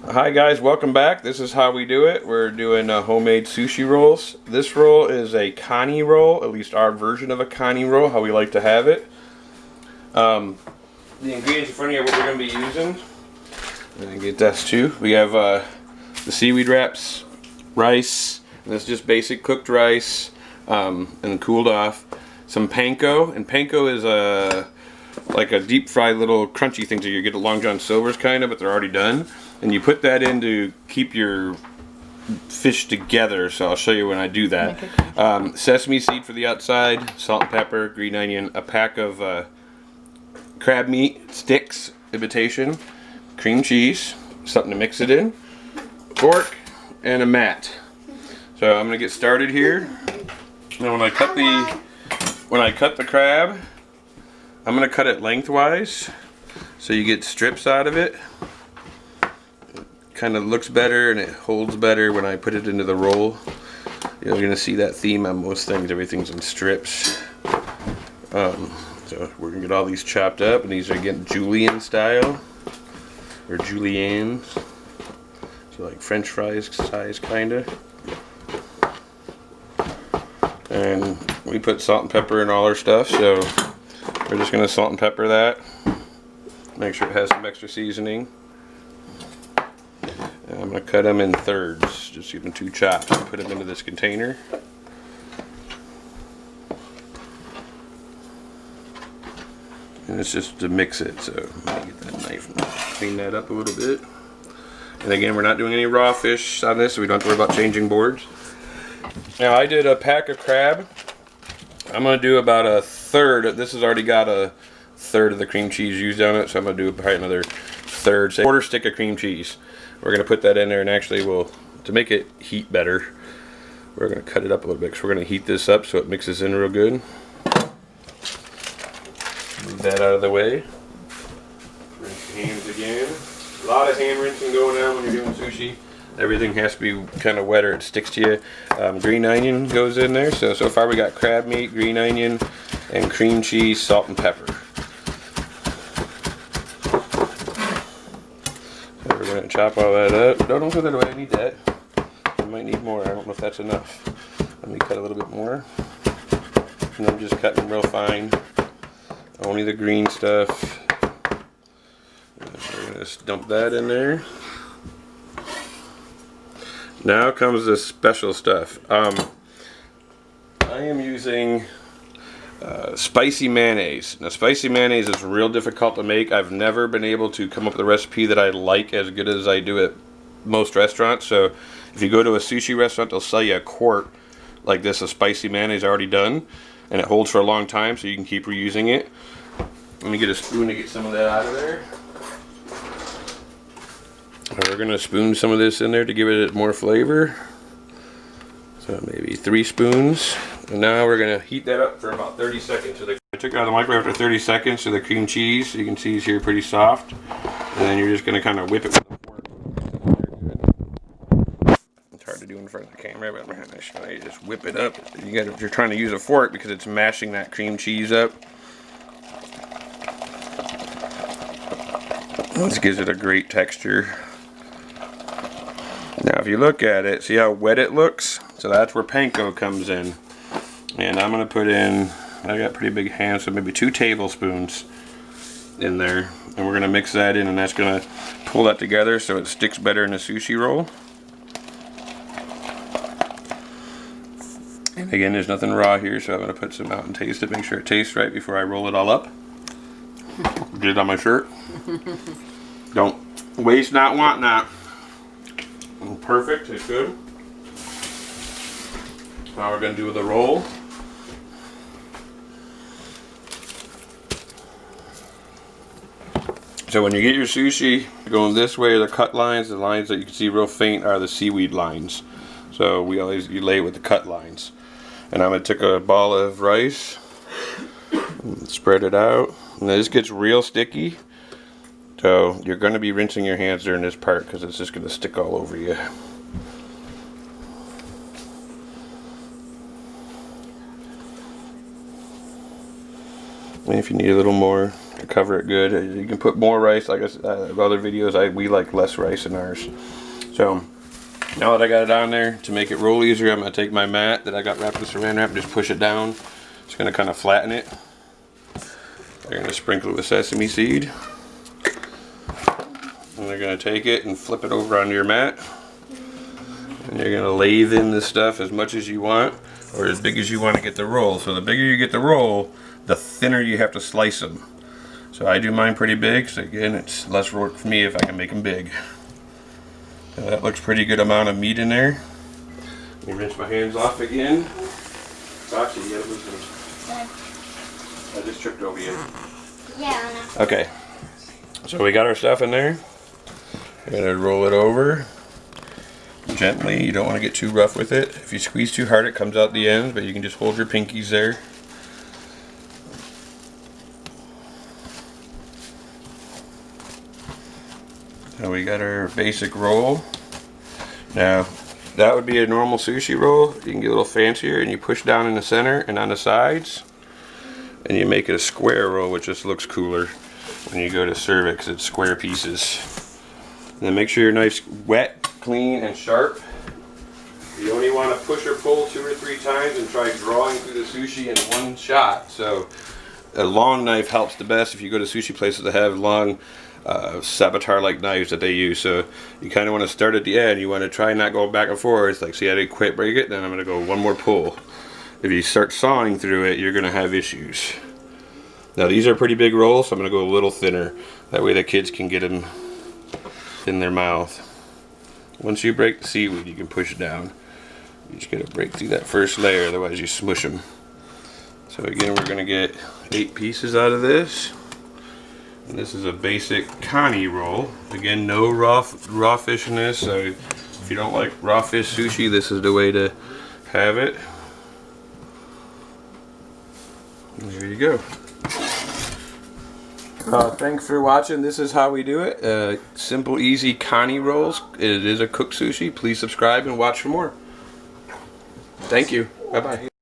Hi guys, welcome back. This is how we do it. We're doing homemade sushi rolls. This roll is a KANI roll, at least our version of a KANI roll, how we like to have it. The ingredients in front of you are what we're going to be using. And get this too. We have the seaweed wraps, rice, and it's just basic cooked rice and cooled off. Some panko, and panko is like a deep fried little crunchy thing, so you get a Long John Silver's kind of, but they're already done. And you put that in to keep your fish together, so I'll show you when I do that. Sesame seed for the outside, salt and pepper, green onion, a pack of crab meat sticks, imitation, cream cheese, something to mix it in, fork, and a mat. So I'm gonna get started here. Now when I cut the crab, I'm gonna cut it lengthwise so you get strips out of it. Kind of looks better and it holds better when I put it into the roll. You're gonna see that theme on most things. Everything's in strips. So we're gonna get all these chopped up, and these are getting julienne style or julienne, so like French fries size kinda. And we put salt and pepper in all our stuff, so we're just gonna salt and pepper that. Make sure it has some extra seasoning. And I'm going to cut them in thirds, just give them 2 chops and put them into this container. And it's just to mix it, so let me get that knife and clean that up a little bit. And again, we're not doing any raw fish on this, so we don't have to worry about changing boards. Now I did a pack of crab. I'm going to do about a third. This has already got a third of the cream cheese used on it, so I'm going to do probably another third, say quarter stick of cream cheese. We're going to put that in there, and actually to make it heat better, we're going to cut it up a little bit, because we're going to heat this up so it mixes in real good. Move that out of the way. Rinse your hands again. A lot of hand rinsing going on when you're doing sushi. Everything has to be kind of wet or it sticks to you. Green onion goes in there. So far we got crab meat, green onion, and cream cheese, salt and pepper. So we're going to chop all that up. Don't throw that away, I need that. I might need more, I don't know if that's enough. Let me cut a little bit more. And I'm just cutting real fine. Only the green stuff. And we're going to just dump that in there. Now comes the special stuff. I am using spicy mayonnaise. Now spicy mayonnaise is real difficult to make. I've never been able to come up with a recipe that I like as good as I do at most restaurants. So if you go to a sushi restaurant, they'll sell you a quart like this of spicy mayonnaise already done, and it holds for a long time, so you can keep reusing it. Let me get a spoon to get some of that out of there. We're going to spoon some of this in there to give it more flavor. So maybe 3 spoons. And now we're going to heat that up for about 30 seconds. So I took it out of the microwave after 30 seconds, so the cream cheese, so you can see, is here pretty soft. And then you're just going to kind of whip it with a fork. It's hard to do in front of the camera, but I'm going to show you. Just whip it up. You're trying to use a fork because it's mashing that cream cheese up. This gives it a great texture. Now if you look at it, see how wet it looks? So that's where panko comes in. And I'm going to put in, I got pretty big hands, so maybe 2 tablespoons in there. And we're going to mix that in, and that's going to pull that together so it sticks better in a sushi roll. And again, there's nothing raw here, so I'm going to put some out and taste it, make sure it tastes right before I roll it all up. Get it on my shirt. Don't waste not, want not. Perfect, it's good. Now we're going to do the roll. So when you get your sushi, going this way are the cut lines. The lines that you can see real faint are the seaweed lines. So you lay it with the cut lines. And I'm going to take a ball of rice and spread it out. And this gets real sticky. So you're going to be rinsing your hands during this part because it's just going to stick all over you. And if you need a little more, Cover it good. You can put more rice. Like other videos, we like less rice in ours. So now that I got it on there, to make it roll easier, I'm going to take my mat that I got wrapped with saran wrap and just push it down. It's going to kind of flatten it. They're going to sprinkle it with sesame seed. And they're going to take it and flip it over onto your mat. And you're going to lathe in this stuff as much as you want, or as big as you want to get the roll. So the bigger you get the roll, the thinner you have to slice them. So I do mine pretty big, so again, it's less work for me if I can make them big. Now that looks pretty good amount of meat in there. Let me rinse my hands off again. Sachi, you gotta lose them. I just tripped over you. Yeah, I know. Okay, so we got our stuff in there. We're gonna roll it over gently. You don't want to get too rough with it. If you squeeze too hard, it comes out the ends, but you can just hold your pinkies there. So we got our basic roll. Now, that would be a normal sushi roll. You can get a little fancier and you push down in the center and on the sides. And you make it a square roll, which just looks cooler when you go to serve it because it's square pieces. And then make sure your knife's wet, clean, and sharp. You only want to push or pull 2 or 3 times and try drawing through the sushi in one shot. So a long knife helps the best if you go to sushi places that have long saboteur-like knives that they use. So you kind of want to start at the end. You want to try not go back and forth. Like, see, I didn't quite break it, then I'm going to go one more pull. If you start sawing through it, you're going to have issues. Now these are pretty big rolls, so I'm going to go a little thinner. That way the kids can get them in their mouth. Once you break the seaweed, you can push it down. You just got to break through that first layer, otherwise you smush them. So again, we're going to get 8 pieces out of this. And this is a basic KANI roll. Again, no raw fish in this, so if you don't like raw fish sushi, this is the way to have it. And there you go. Thanks for watching. This is how we do it. Simple, easy KANI rolls. It is a cooked sushi. Please subscribe and watch for more. Thank you. Bye-bye.